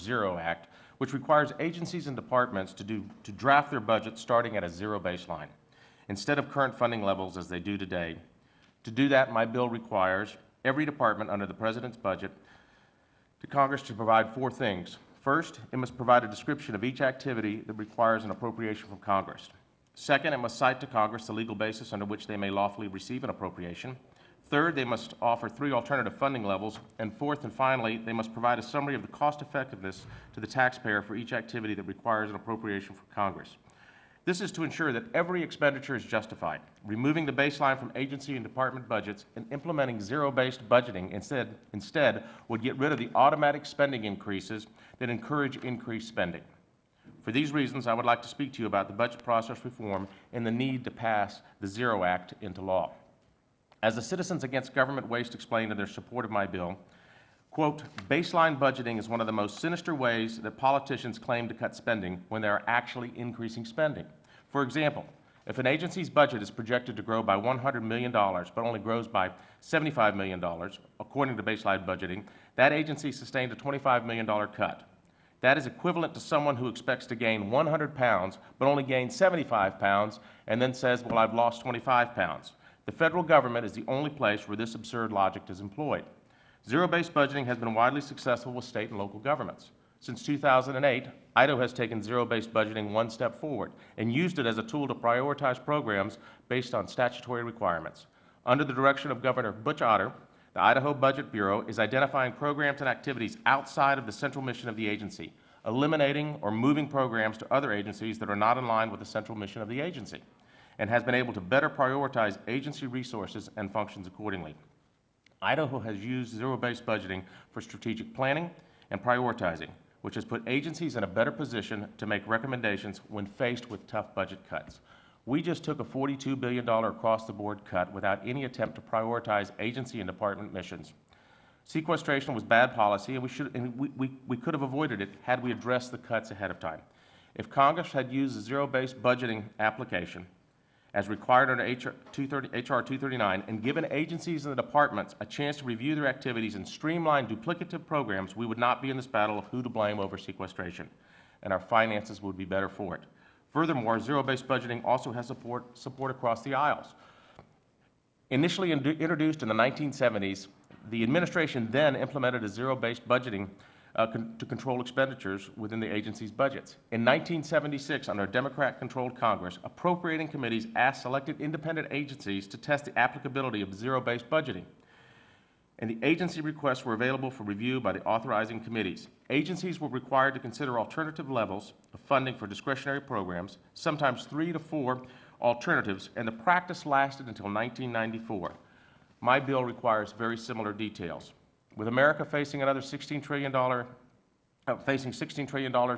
Zero Act, which requires agencies and departments to draft their budgets starting at a zero baseline, instead of current funding levels as they do today. To do that, my bill requires every department under the President's budget to Congress to provide four things. First, it must provide a description of each activity that requires an appropriation from Congress. Second, it must cite to Congress the legal basis under which they may lawfully receive an appropriation. Third, they must offer three alternative funding levels. And fourth and finally, they must provide a summary of the cost effectiveness to the taxpayer for each activity that requires an appropriation from Congress. This is to ensure that every expenditure is justified, removing the baseline from agency and department budgets and implementing zero-based budgeting instead would get rid of the automatic spending increases that encourage increased spending. For these reasons, I would like to speak to you about the budget process reform and the need to pass the Zero Act into law. As the Citizens Against Government Waste explained in their support of my bill, quote, baseline budgeting is one of the most sinister ways that politicians claim to cut spending when they are actually increasing spending. For example, if an agency's budget is projected to grow by $100 million but only grows by $75 million, according to baseline budgeting, that agency sustained a $25 million cut. That is equivalent to someone who expects to gain 100 pounds but only gains 75 pounds and then says, well, I've lost 25 pounds. The federal government is the only place where this absurd logic is employed. Zero-based budgeting has been widely successful with state and local governments. Since 2008, Idaho has taken zero-based budgeting one step forward and used it as a tool to prioritize programs based on statutory requirements. Under the direction of Governor Butch Otter, the Idaho Budget Bureau is identifying programs and activities outside of the central mission of the agency, eliminating or moving programs to other agencies that are not in line with the central mission of the agency, and has been able to better prioritize agency resources and functions accordingly. Idaho has used zero-based budgeting for strategic planning and prioritizing, which has put agencies in a better position to make recommendations when faced with tough budget cuts. We just took a $42 billion across-the-board cut without any attempt to prioritize agency and department missions. Sequestration was bad policy, and we could have avoided it had we addressed the cuts ahead of time. If Congress had used the zero-based budgeting application as required under H.R. 239 and given agencies and the departments a chance to review their activities and streamline duplicative programs, we would not be in this battle of who to blame over sequestration, and our finances would be better for it. Furthermore, zero-based budgeting also has support across the aisles. Initially introduced in the 1970s, the administration then implemented a zero-based budgeting to control expenditures within the agency's budgets. In 1976, under a Democrat-controlled Congress, appropriating committees asked selected independent agencies to test the applicability of zero-based budgeting, and the agency requests were available for review by the authorizing committees. Agencies were required to consider alternative levels of funding for discretionary programs, sometimes 3 to 4 alternatives, and the practice lasted until 1994. My bill requires very similar details. With America facing another $16 trillion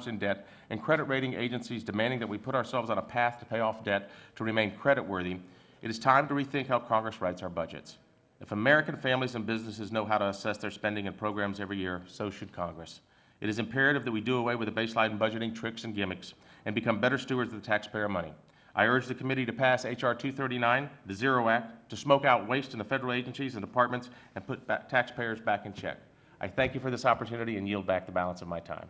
in debt and credit rating agencies demanding that we put ourselves on a path to pay off debt to remain creditworthy, it is time to rethink how Congress writes our budgets. If American families and businesses know how to assess their spending and programs every year, so should Congress. It is imperative that we do away with the baseline budgeting tricks and gimmicks and become better stewards of the taxpayer money. I urge the committee to pass H.R. 239, the Zero Act, to smoke out waste in the federal agencies and departments and put taxpayers back in check. I thank you for this opportunity and yield back the balance of my time.